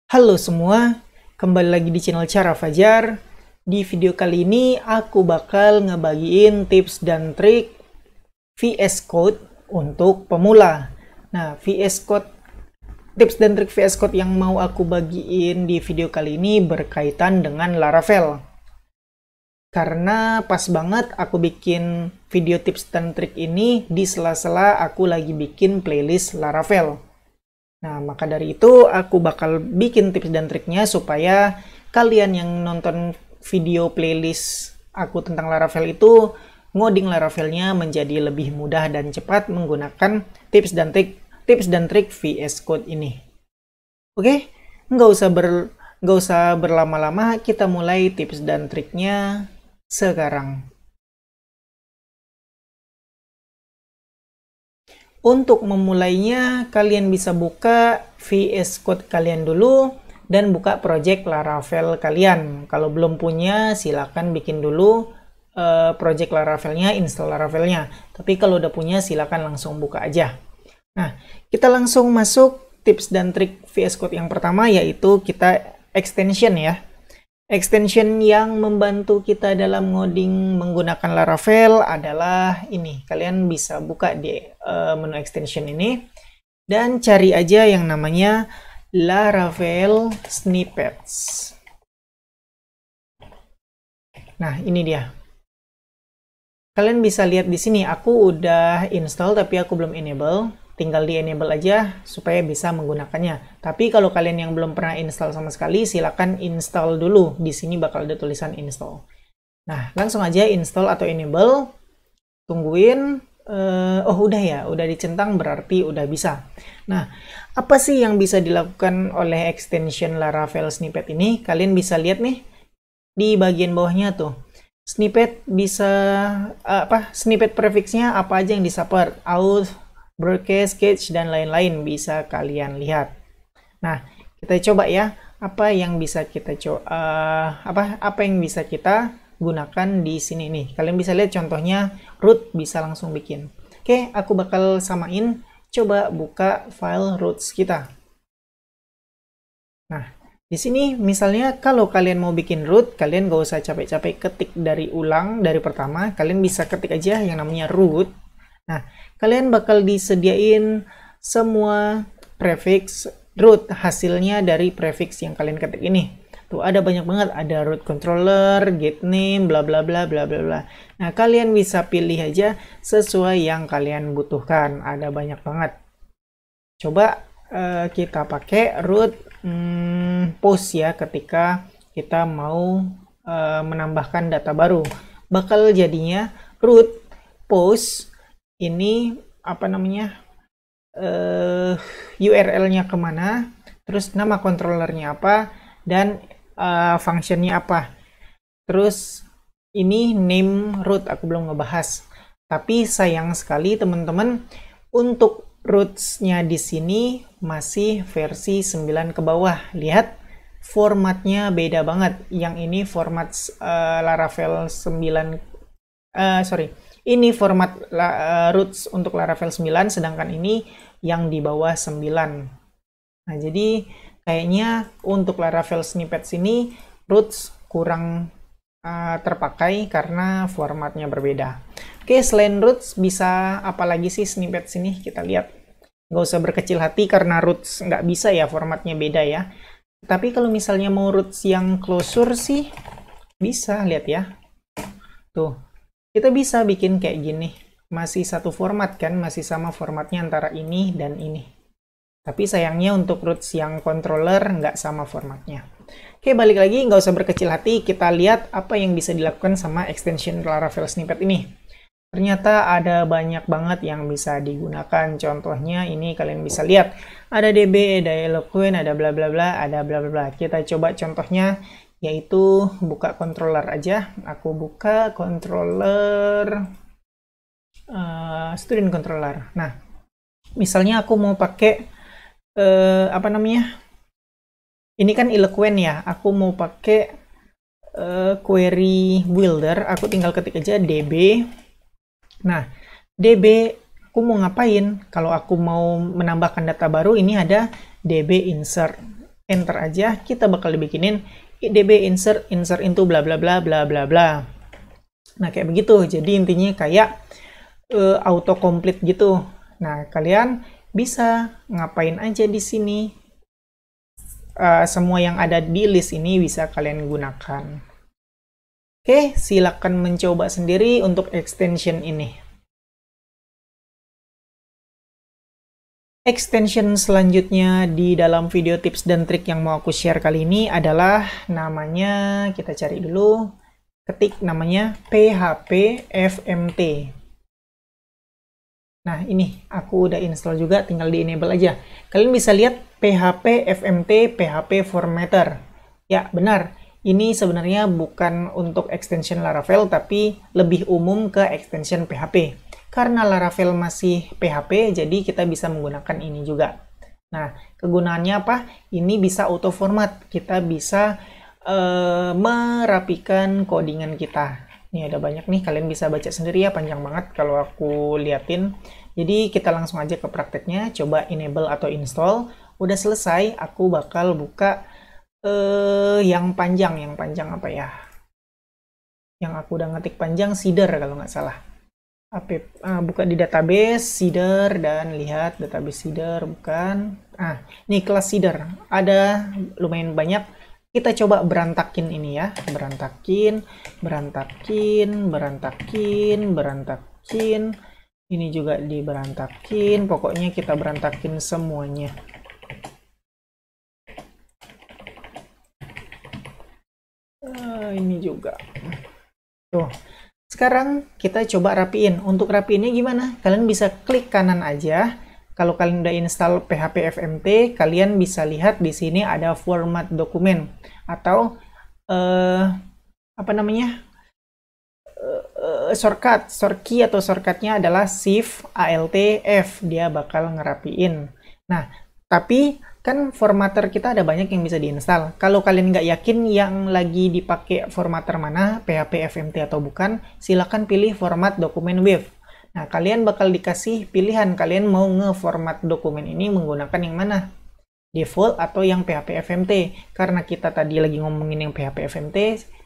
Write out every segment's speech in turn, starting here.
Halo semua, kembali lagi di channel Cara Fajar. Di video kali ini aku bakal ngebagiin tips dan trik VS Code untuk pemula. Nah, tips dan trik VS Code yang mau aku bagiin di video kali ini berkaitan dengan Laravel. Karena pas banget aku bikin video tips dan trik ini di sela-sela aku lagi bikin playlist Laravel. Nah, maka dari itu aku bakal bikin tips dan triknya supaya kalian yang nonton video playlist aku tentang Laravel itu ngoding Laravelnya menjadi lebih mudah dan cepat menggunakan tips dan trik VS Code ini. Oke, nggak usah berlama-lama, kita mulai tips dan triknya sekarang. Untuk memulainya, kalian bisa buka VS Code kalian dulu dan buka project Laravel kalian. Kalau belum punya, silakan bikin dulu project Laravelnya, install Laravelnya. Tapi kalau udah punya, silakan langsung buka aja. Nah, kita langsung masuk tips dan trik VS Code yang pertama, yaitu kita extension ya. Extension yang membantu kita dalam ngoding menggunakan Laravel adalah ini. Kalian bisa buka di menu extension ini dan cari aja yang namanya Laravel Snippets. Nah, ini dia. Kalian bisa lihat di sini, aku udah install tapi aku belum enable. Tinggal di enable aja supaya bisa menggunakannya. Tapi kalau kalian yang belum pernah install sama sekali, silakan install dulu. Di sini bakal ada tulisan install. Nah, langsung aja install atau enable. Tungguin. Oh, udah ya, udah dicentang berarti udah bisa. Nah, apa sih yang bisa dilakukan oleh extension Laravel Snippet ini? Kalian bisa lihat nih di bagian bawahnya tuh. Snippet bisa snippet prefixnya apa aja yang di-support, out, broadcast, cache, dan lain-lain bisa kalian lihat. Nah, kita coba ya apa yang bisa kita gunakan di sini nih. Kalian bisa lihat contohnya root bisa langsung bikin. Oke, aku bakal samain. Coba buka file roots kita. Nah, di sini misalnya kalau kalian mau bikin root, kalian gak usah capek-capek ketik dari pertama. Kalian bisa ketik aja yang namanya root. Nah, kalian bakal disediain semua prefix root hasilnya dari prefix yang kalian ketik ini. Tuh ada banyak banget, ada root controller, get name, bla bla bla bla bla bla. Nah, kalian bisa pilih aja sesuai yang kalian butuhkan. Ada banyak banget. Coba kita pakai root post ya ketika kita mau menambahkan data baru. Bakal jadinya root post ini URL-nya kemana, terus nama controllernya apa, dan functionnya apa. Terus ini name root aku belum ngebahas. Tapi sayang sekali teman-teman, untuk roots-nya di sini masih versi 9 ke bawah. Lihat formatnya beda banget. Yang ini format Laravel 9 ini format roots untuk Laravel 9, sedangkan ini yang di bawah 9. Nah, jadi kayaknya untuk Laravel Snippets ini roots kurang terpakai karena formatnya berbeda. Oke, selain roots bisa apa lagi sih snippets ini? Kita lihat. Nggak usah berkecil hati karena roots nggak bisa ya, formatnya beda ya. Tapi kalau misalnya mau roots yang closure sih bisa, lihat ya. Tuh. Kita bisa bikin kayak gini. Masih satu format kan, masih sama formatnya antara ini dan ini. Tapi sayangnya untuk roots yang controller nggak sama formatnya. Oke, balik lagi, nggak usah berkecil hati. Kita lihat apa yang bisa dilakukan sama extension Laravel Snippet ini. Ternyata ada banyak banget yang bisa digunakan. Contohnya ini kalian bisa lihat. Ada DB, ada Eloquent, ada bla bla bla, ada bla bla bla. Kita coba contohnya, yaitu buka controller aja. Aku buka controller student controller. Nah, misalnya aku mau pakai ini kan Eloquent ya. Aku mau pakai query builder. Aku tinggal ketik aja DB. Nah, DB aku mau ngapain? Kalau aku mau menambahkan data baru, ini ada DB insert. enter aja, kita bakal dibikinin db insert into bla bla bla bla bla bla. Nah, kayak begitu. Jadi intinya kayak auto complete gitu. Nah, kalian bisa ngapain aja di sini. Semua yang ada di list ini bisa kalian gunakan. Oke, silakan mencoba sendiri untuk extension ini. Extension selanjutnya di dalam video tips dan trik yang mau aku share kali ini adalah namanya, kita cari dulu, ketik namanya PHP FMT. Nah, ini aku udah install juga, tinggal di enable aja. Kalian bisa lihat PHP FMT PHP Formatter. Ya, benar. Ini sebenarnya bukan untuk extension Laravel, tapi lebih umum ke extension PHP. Karena Laravel masih PHP, jadi kita bisa menggunakan ini juga. Nah, kegunaannya apa? Ini bisa auto format. Kita bisa merapikan codingan kita. Ini ada banyak nih, kalian bisa baca sendiri ya, panjang banget kalau aku liatin. Jadi kita langsung aja ke prakteknya, coba enable atau install. Udah selesai, aku bakal buka yang panjang apa ya? Yang aku udah ngetik panjang, Seeder kalau nggak salah. Buka di database Seeder dan lihat database Seeder, bukan. Ini kelas Seeder, ada lumayan banyak. Kita coba berantakin ini ya, berantakin. Ini juga diberantakin, pokoknya kita berantakin semuanya. Ini juga. Tuh. Sekarang kita coba rapiin. Untuk rapiinnya gimana? Kalian bisa klik kanan aja. Kalau kalian udah install PHP FMT, kalian bisa lihat di sini ada format dokumen atau apa namanya? Shortcut atau shortcutnya adalah Shift Alt F. Dia bakal ngerapiin. Nah, tapi kan formatter kita ada banyak yang bisa diinstal. Kalau kalian nggak yakin yang lagi dipakai formatter mana, PHP FMT atau bukan, silakan pilih format dokumen wave. Nah, kalian bakal dikasih pilihan, kalian mau nge-format dokumen ini menggunakan yang mana? Default atau yang PHP FMT. Karena kita tadi lagi ngomongin yang PHP FMT,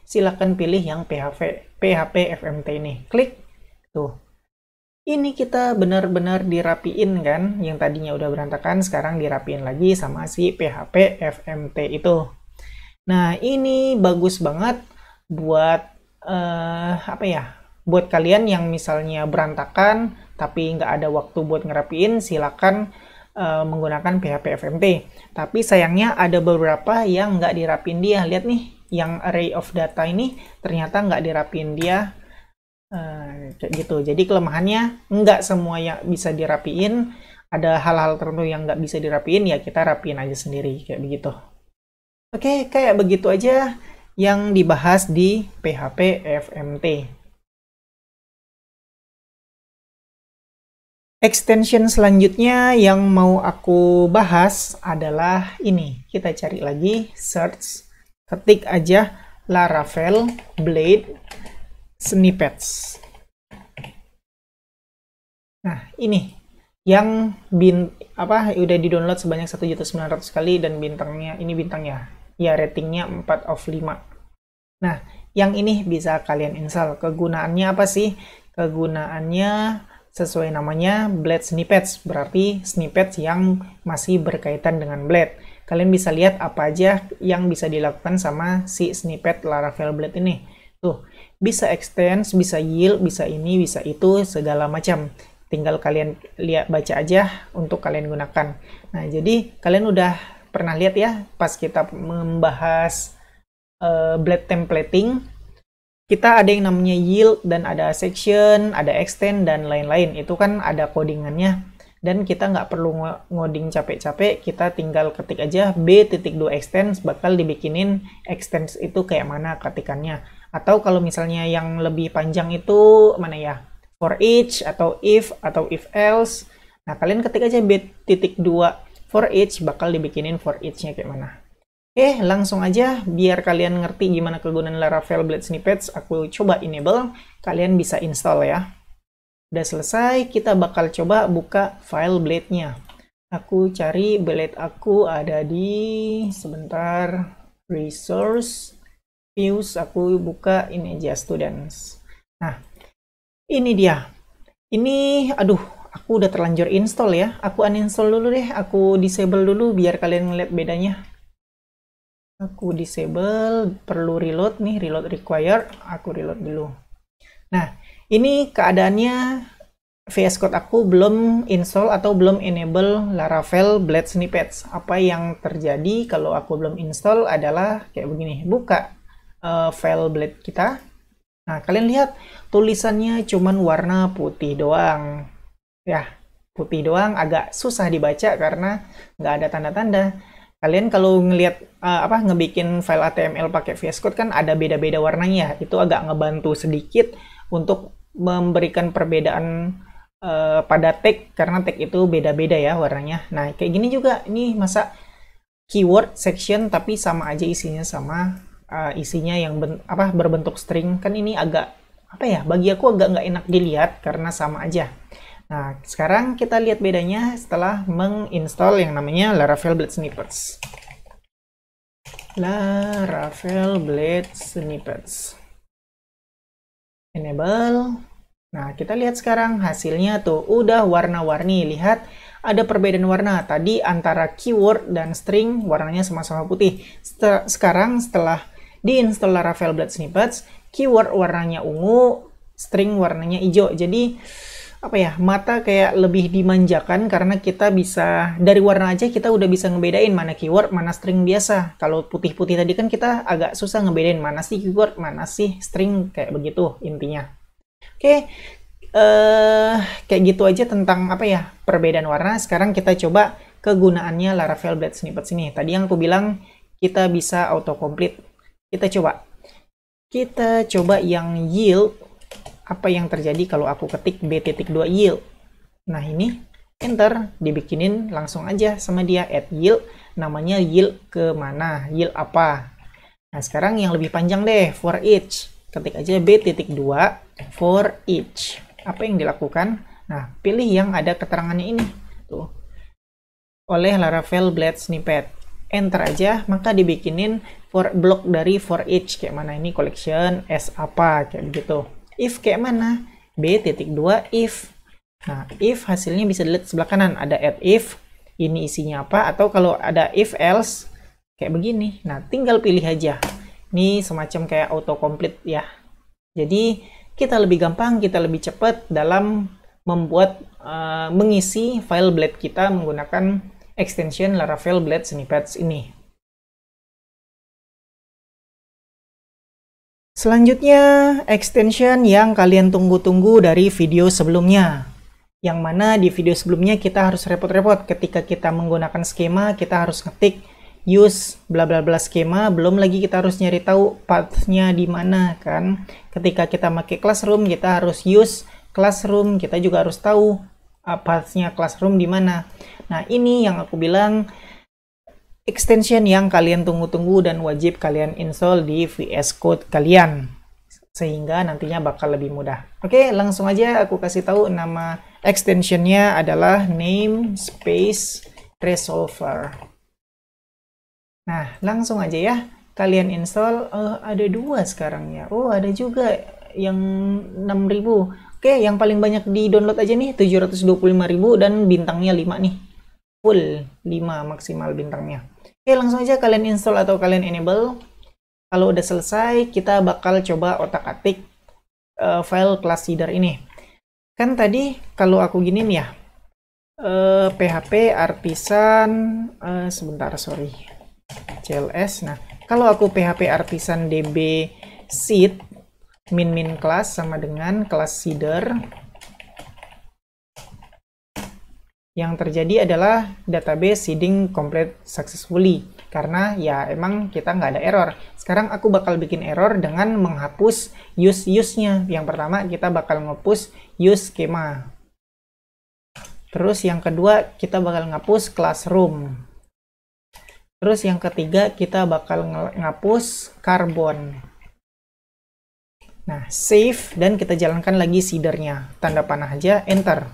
silakan pilih yang PHP FMT ini. Klik. Tuh. Ini kita benar-benar dirapiin kan, yang tadinya udah berantakan, sekarang dirapiin lagi sama si PHP FMT itu. Nah, ini bagus banget buat, apa ya, buat kalian yang misalnya berantakan, tapi nggak ada waktu buat ngerapiin, silakan menggunakan PHP FMT. Tapi sayangnya ada beberapa yang nggak dirapiin dia. Lihat nih, yang array of data ini ternyata nggak dirapiin dia. Kayak gitu. Jadi kelemahannya nggak semua yang bisa dirapiin, ada hal-hal tertentu yang nggak bisa dirapiin, ya kita rapiin aja sendiri kayak begitu. Oke, kayak begitu aja yang dibahas di PHP FMT. Extension selanjutnya yang mau aku bahas adalah ini. Kita cari lagi, search, ketik aja Laravel Blade Snippets. Nah, ini yang udah di-download sebanyak 1.900.000 kali dan bintangnya, ini bintangnya. Ya, ratingnya 4/5. Nah, yang ini bisa kalian install. Kegunaannya apa sih? Kegunaannya sesuai namanya Blade Snippets, berarti snippets yang masih berkaitan dengan Blade. Kalian bisa lihat apa aja yang bisa dilakukan sama si snippet Laravel Blade ini. Tuh, bisa extend, bisa yield, bisa ini, bisa itu, segala macam. Tinggal kalian lihat, baca aja untuk kalian gunakan. Nah, jadi kalian udah pernah lihat ya pas kita membahas Blade templating, kita ada yang namanya yield dan ada section, ada extend dan lain-lain. Itu kan ada codingannya dan kita nggak perlu ngoding capek-capek, kita tinggal ketik aja b.2 extend, bakal dibikinin extend itu kayak mana ketikannya. Atau kalau misalnya yang lebih panjang itu mana ya, for each atau if else. Nah, kalian ketik aja b.2 for each, bakal dibikinin for each-nya kayak mana. Oke, langsung aja biar kalian ngerti gimana kegunaan Laravel Blade Snippets, aku coba enable, kalian bisa install ya. Udah selesai, kita bakal coba buka file Blade-nya. Aku cari blade aku ada di sebentar resource views, aku buka ini aja students. Nah, ini dia. Ini aduh, aku udah terlanjur install ya. Aku uninstall dulu deh, aku disable dulu biar kalian ngeliat bedanya. Aku disable, perlu reload nih, reload required, aku reload dulu. Nah, ini keadaannya VS Code aku belum install atau belum enable Laravel Blade Snippets. Apa yang terjadi kalau aku belum install adalah kayak begini. Buka file Blade kita. Nah, kalian lihat tulisannya cuman warna putih doang. Ya, putih doang, agak susah dibaca karena nggak ada tanda-tanda. Kalian kalau ngelihat ngebikin file HTML pakai VS Code kan ada beda-beda warnanya. Itu agak ngebantu sedikit untuk memberikan perbedaan pada tag, karena tag itu beda-beda ya warnanya. Nah, kayak gini juga. Ini masa keyword section tapi sama aja isinya sama isinya yang berbentuk string. Kan ini agak bagi aku agak nggak enak dilihat karena sama aja. Nah, sekarang kita lihat bedanya setelah menginstall yang namanya Laravel Blade Snippets. Laravel Blade Snippets. Enable. Nah, kita lihat sekarang hasilnya tuh udah warna-warni. Lihat ada perbedaan warna. Tadi antara keyword dan string warnanya sama-sama putih. Sekarang setelah diinstal Laravel Blade Snippets, keyword warnanya ungu, string warnanya hijau. Jadi mata kayak lebih dimanjakan karena kita bisa dari warna aja kita udah bisa ngebedain mana keyword, mana string biasa. Kalau putih-putih tadi kan kita agak susah ngebedain mana sih keyword, mana sih string, kayak begitu intinya. Oke, kayak gitu aja tentang perbedaan warna. Sekarang kita coba kegunaannya Laravel Blade Snippets ini. Tadi yang aku bilang kita bisa autocomplete. Kita coba yang yield. Apa yang terjadi kalau aku ketik b.2 yield. Nah, ini enter, dibikinin langsung aja sama dia add yield. Namanya yield ke mana, yield apa. Nah, sekarang yang lebih panjang deh, for each. Ketik aja b.2 for each. Apa yang dilakukan? Nah, pilih yang ada keterangannya ini tuh oleh Laravel Blade Snippet. Enter aja, maka dibikinin for block dari for each. Kayak mana ini collection s apa, kayak begitu. If kayak mana? b.2 if. Nah, if hasilnya bisa dilihat sebelah kanan. Ada add if, ini isinya apa. Atau kalau ada if else, kayak begini. Nah, tinggal pilih aja. Ini semacam kayak autocomplete ya. Jadi, kita lebih gampang, kita lebih cepat dalam membuat, mengisi file Blade kita menggunakan extension Laravel Blade Snippets ini. Selanjutnya, extension yang kalian tunggu-tunggu dari video sebelumnya. Yang mana di video sebelumnya kita harus repot-repot ketika kita menggunakan skema, kita harus ngetik use bla bla bla skema, belum lagi kita harus nyari tahu path-nya di mana kan. Ketika kita pakai Classroom, kita harus use Classroom, kita juga harus tahu path-nya Classroom di mana. Nah, ini yang aku bilang extension yang kalian tunggu-tunggu dan wajib kalian install di VS Code kalian, sehingga nantinya bakal lebih mudah. Oke, langsung aja aku kasih tahu nama extensionnya adalah namespace resolver. Nah, langsung aja ya kalian install. Ada dua sekarang ya. Oh, ada juga yang 6000. Oke, yang paling banyak di download aja nih 725.000 dan bintangnya 5 nih. Full 5 maksimal bintangnya. Oke, langsung aja kalian install atau kalian enable. Kalau udah selesai, kita bakal coba otak-atik file class seeder ini. Kan tadi kalau aku giniin ya, php artisan, cls. Nah, kalau aku php artisan db seed min class sama dengan class seeder. Yang terjadi adalah database seeding complete successfully. Karena ya emang kita nggak ada error. Sekarang aku bakal bikin error dengan menghapus use-nya. Yang pertama kita bakal ngapus use schema. Terus yang kedua kita bakal ngapus classroom. Terus yang ketiga kita bakal ngapus carbon. Nah, save dan kita jalankan lagi seedernya. Tanda panah aja, enter.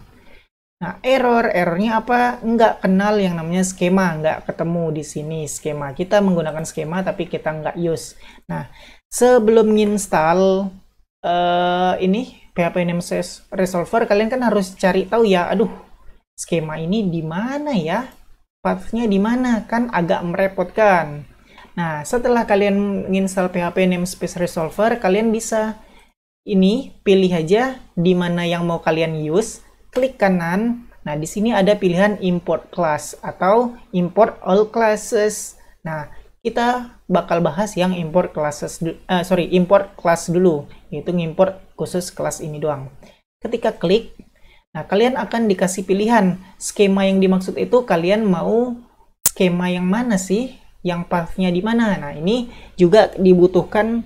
Nah, errornya apa? Nggak kenal yang namanya skema, nggak ketemu di sini skema. Kita menggunakan skema tapi kita nggak use. Nah, sebelum install ini PHP Namespace Resolver, kalian kan harus cari tahu ya. Aduh, skema ini di mana ya? Pathnya di mana? Kan agak merepotkan. Nah, setelah kalian menginstal PHP Namespace Resolver, kalian bisa ini pilih aja di mana yang mau kalian use. Klik kanan. Nah, di sini ada pilihan import class atau import all classes. Nah, kita bakal bahas yang import classes import class dulu, yaitu ngimport khusus kelas ini doang. Ketika klik, nah kalian akan dikasih pilihan skema yang dimaksud itu kalian mau skema yang mana sih? Yang pathnya di mana? Nah, ini juga dibutuhkan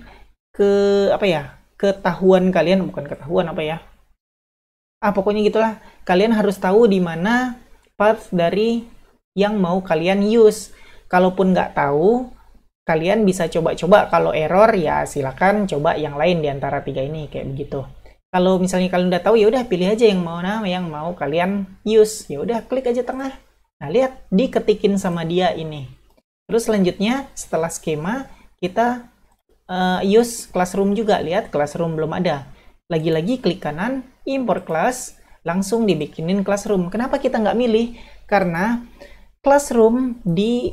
ketahuan kalian, bukan ketahuan pokoknya gitulah, kalian harus tahu di mana path dari yang mau kalian use. Kalaupun nggak tahu, kalian bisa coba-coba. Kalau error ya silakan coba yang lain di antara tiga ini, kayak begitu. Kalau misalnya kalian udah tahu, ya udah pilih aja yang mau kalian use. Ya udah klik aja tengah. Nah, lihat diketikin sama dia ini. Terus selanjutnya setelah skema kita use classroom juga. Lihat classroom belum ada. Lagi-lagi klik kanan, import class, langsung dibikinin classroom. Kenapa kita nggak milih? Karena classroom di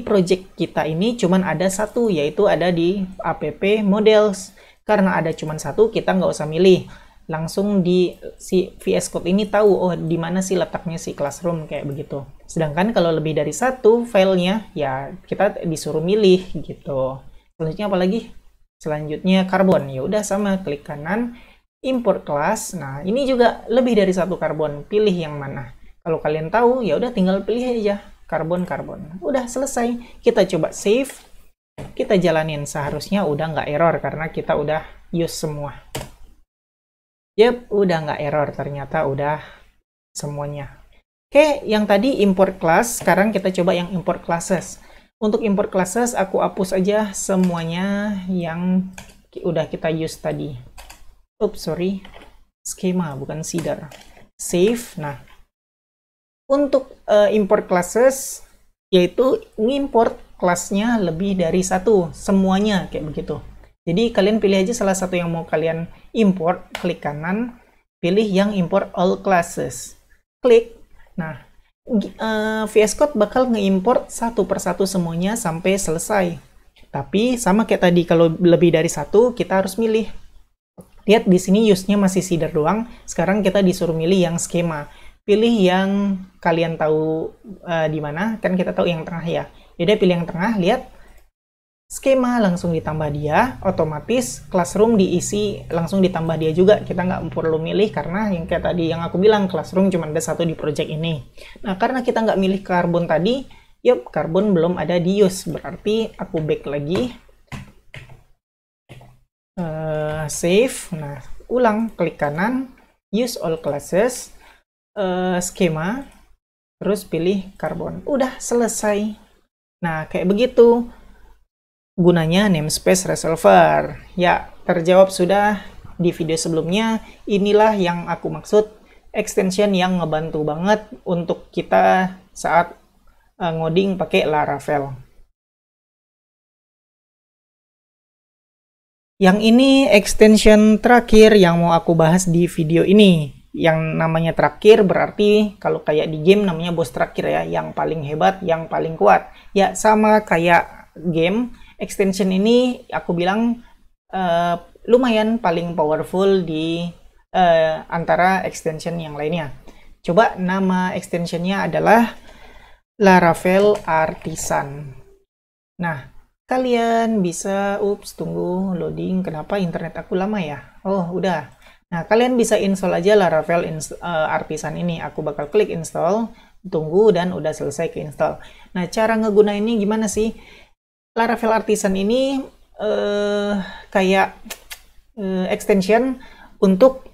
project kita ini cuman ada satu, yaitu ada di app models. Karena ada cuman satu, kita nggak usah milih. Langsung di si VS Code ini tahu, oh di mana sih letaknya si classroom, kayak begitu. Sedangkan kalau lebih dari satu filenya, ya kita disuruh milih gitu. Selanjutnya apa lagi? Selanjutnya karbon, ya udah sama, klik kanan, import class. Nah, ini juga lebih dari satu karbon, pilih yang mana. Kalau kalian tahu, ya udah tinggal pilih aja karbon. Udah selesai. Kita coba save, kita jalanin. Seharusnya udah nggak error karena kita udah use semua. Yep, udah nggak error, ternyata udah semuanya. Oke, yang tadi import class, sekarang kita coba yang import classes. Untuk import classes, aku hapus aja semuanya yang udah kita use tadi. Oops, sorry. Skema, bukan seeder. Save. Nah, untuk import classes, yaitu ngimport kelasnya lebih dari satu. Semuanya, kayak begitu. Jadi, kalian pilih aja salah satu yang mau kalian import. Klik kanan, pilih yang import all classes. Klik. Nah, VS Code bakal nge-import satu persatu semuanya sampai selesai. Tapi sama kayak tadi, kalau lebih dari satu kita harus milih. Lihat di sini use-nya masih seeder doang. Sekarang kita disuruh milih yang skema. Pilih yang kalian tahu di mana. Kan kita tahu yang tengah ya. Jadi pilih yang tengah. Lihat skema langsung ditambah dia. Otomatis classroom diisi langsung ditambah dia juga. Kita nggak perlu milih karena yang kayak tadi yang aku bilang, classroom cuma ada satu di project ini. Nah, karena kita nggak milih karbon tadi, yup, karbon belum ada di use. Berarti aku back lagi. Save. Nah, ulang, klik kanan, use all classes, skema, terus pilih karbon. Udah selesai. Nah, kayak begitu gunanya namespace resolver. Ya, terjawab sudah di video sebelumnya. Inilah yang aku maksud, extension yang ngebantu banget untuk kita saat ngoding pakai Laravel. Yang ini extension terakhir yang mau aku bahas di video ini. Yang namanya terakhir berarti kalau kayak di game namanya bos terakhir ya, yang paling hebat, yang paling kuat. Ya, sama kayak game, extension ini aku bilang lumayan paling powerful di antara extension yang lainnya. Coba nama extensionnya adalah Laravel Artisan. Nah, kalian bisa, tunggu loading, kenapa internet aku lama ya? Oh, udah. Nah, kalian bisa install aja Laravel Artisan ini. Aku bakal klik install, tunggu, dan udah selesai ke install. Nah, cara ngegunainnya gimana sih? Laravel Artisan ini kayak extension untuk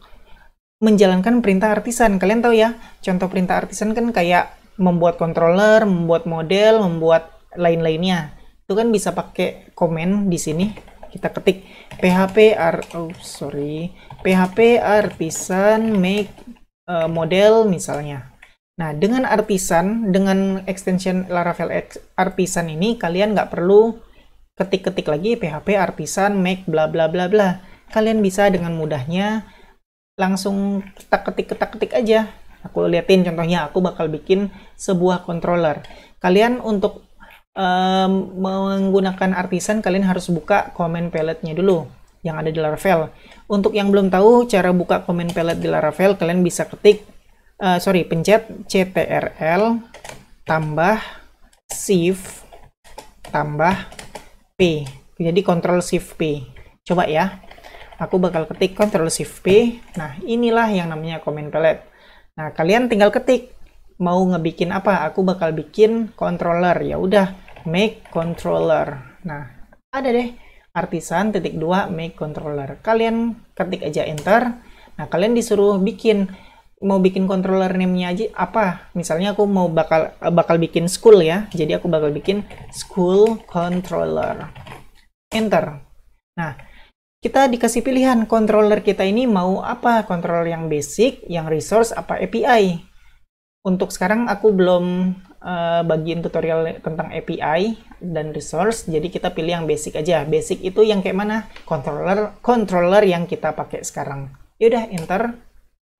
menjalankan perintah artisan. Kalian tahu ya, contoh perintah artisan kan kayak membuat controller, membuat model, membuat lain-lainnya. Itu kan bisa pakai komen di sini. Kita ketik php artisan make model misalnya. Nah, dengan artisan, dengan extension Laravel artisan ini, kalian nggak perlu ketik-ketik lagi PHP artisan make bla bla bla bla. Kalian bisa dengan mudahnya langsung ketik-ketik aja. Aku liatin contohnya, aku bakal bikin sebuah controller. Kalian untuk menggunakan artisan, kalian harus buka command palette-nya dulu yang ada di Laravel. Untuk yang belum tahu cara buka command palette di Laravel, kalian bisa ketik pencet ctrl tambah shift tambah P. Jadi Ctrl Shift P. Coba ya. Aku bakal ketik Ctrl Shift P. Nah, inilah yang namanya command palette. Nah, kalian tinggal ketik mau ngebikin apa. Aku bakal bikin controller. Ya udah, make controller. Nah, ada deh artisan .2 make controller. Kalian ketik aja enter. Nah, kalian disuruh mau bikin controller name-nya aja apa. Misalnya aku mau bakal bikin school ya. Jadi aku bakal bikin school controller. Enter. Nah, kita dikasih pilihan controller kita ini mau apa, controller yang basic, yang resource, apa API. Untuk sekarang aku belum bagiin tutorial tentang API dan resource, jadi kita pilih yang basic aja. Basic itu yang kayak mana? Controller yang kita pakai sekarang. Yaudah, enter.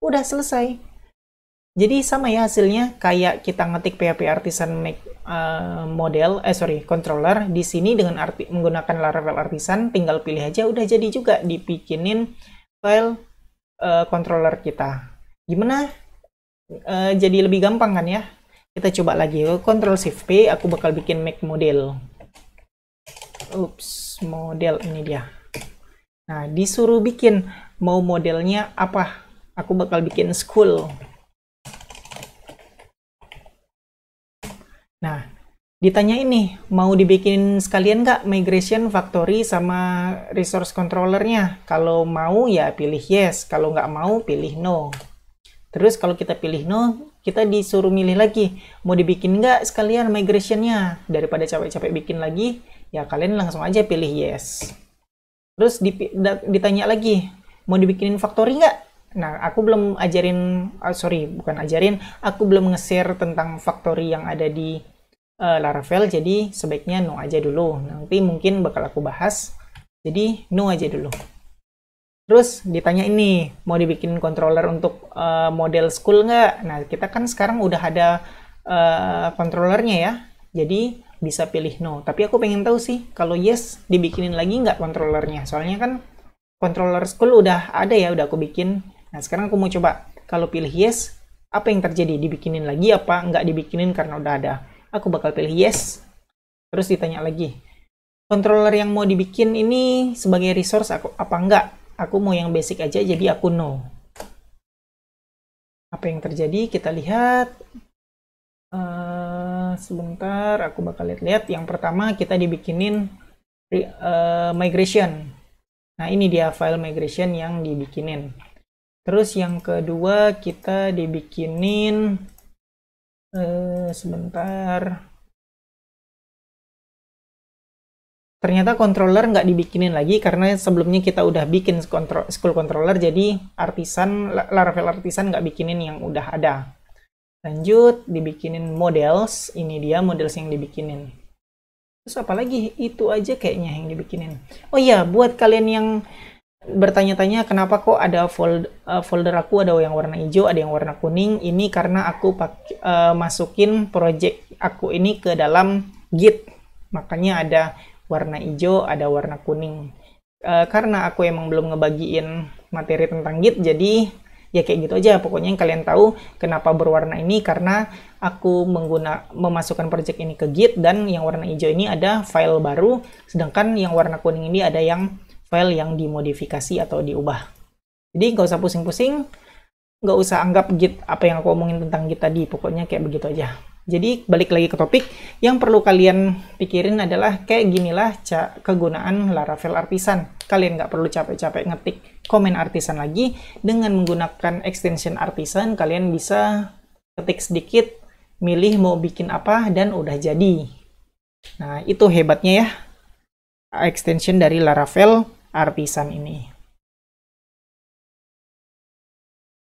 Udah selesai. Jadi sama ya hasilnya kayak kita ngetik PHP artisan make controller. Di sini dengan menggunakan Laravel artisan, tinggal pilih aja, udah jadi juga dibikinin file controller kita. Gimana? Jadi lebih gampang kan ya? Kita coba lagi. Ctrl Shift P, aku bakal bikin make model. Ups, model ini dia. Nah, disuruh bikin mau modelnya apa? Aku bakal bikin school. Nah, ditanya ini, mau dibikin sekalian nggak migration factory sama resource controllernya? Kalau mau ya pilih yes, kalau nggak mau pilih no. Terus kalau kita pilih no, kita disuruh milih lagi, mau dibikin nggak sekalian migrationnya? Daripada capek-capek bikin lagi, ya kalian langsung aja pilih yes. Terus ditanya lagi, mau dibikinin factory nggak? Nah, aku belum ajarin, aku belum nge-share tentang factory yang ada di Laravel, jadi sebaiknya no aja dulu. Nanti mungkin bakal aku bahas, jadi no aja dulu. Terus ditanya ini, mau dibikin controller untuk model school nggak? Nah, kita kan sekarang udah ada controllernya ya, jadi bisa pilih no. Tapi aku pengen tahu sih, kalau yes, dibikinin lagi nggak controllernya? Soalnya kan controller school udah ada ya, udah aku bikin. Nah, sekarang aku mau coba, kalau pilih yes, apa yang terjadi? Dibikinin lagi apa nggak dibikinin karena udah ada? Aku bakal pilih yes. Terus ditanya lagi, controller yang mau dibikin ini sebagai resource aku apa enggak? Aku mau yang basic aja, jadi aku no. Apa yang terjadi? Kita lihat. Sebentar, aku bakal lihat-lihat. Yang pertama kita dibikinin migration. Nah, ini dia file migration yang dibikinin. Terus yang kedua kita dibikinin sebentar. Ternyata controller nggak dibikinin lagi karena sebelumnya kita udah bikin school controller, jadi Laravel artisan nggak bikinin yang udah ada. Lanjut, dibikinin models. Ini dia models yang dibikinin. Terus apa lagi? Itu aja kayaknya yang dibikinin. Oh iya, buat kalian yang bertanya-tanya kenapa kok ada folder aku ada yang warna hijau, ada yang warna kuning. Ini karena aku masukin project aku ini ke dalam Git. Makanya ada warna hijau, ada warna kuning. Karena aku emang belum ngebagiin materi tentang Git, jadi ya kayak gitu aja. Pokoknya yang kalian tahu kenapa berwarna ini karena aku memasukkan project ini ke Git, dan yang warna hijau ini ada file baru, sedangkan yang warna kuning ini ada yang file yang dimodifikasi atau diubah. Jadi nggak usah pusing-pusing, nggak usah anggap Git apa yang aku omongin tentang Git tadi, pokoknya kayak begitu aja. Jadi balik lagi ke topik, yang perlu kalian pikirin adalah kayak ginilah kegunaan Laravel artisan. Kalian nggak perlu capek-capek ngetik komen artisan lagi. Dengan menggunakan extension artisan, kalian bisa ketik sedikit, milih mau bikin apa, dan udah jadi. Nah, itu hebatnya ya, extension dari Laravel artisan ini.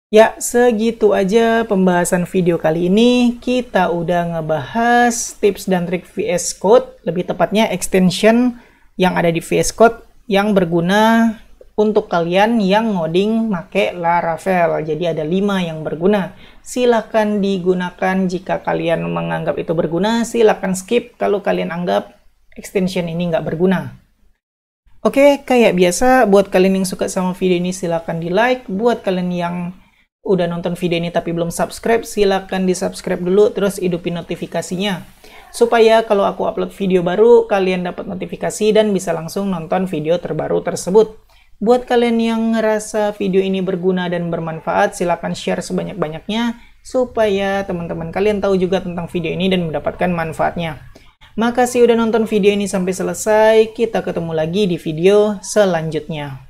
Ya, segitu aja pembahasan video kali ini. Kita udah ngebahas tips dan trik VS Code, lebih tepatnya extension yang ada di VS Code yang berguna untuk kalian yang ngoding make Laravel. Jadi ada 5 yang berguna. Silahkan digunakan jika kalian menganggap itu berguna. Silahkan skip kalau kalian anggap extension ini nggak berguna. Oke, kayak biasa, buat kalian yang suka sama video ini silahkan di like. Buat kalian yang udah nonton video ini tapi belum subscribe, silahkan di subscribe dulu, terus hidupin notifikasinya. Supaya kalau aku upload video baru, kalian dapat notifikasi dan bisa langsung nonton video terbaru tersebut. Buat kalian yang ngerasa video ini berguna dan bermanfaat, silahkan share sebanyak-banyaknya, supaya teman-teman kalian tahu juga tentang video ini dan mendapatkan manfaatnya. Makasih udah nonton video ini sampai selesai, kita ketemu lagi di video selanjutnya.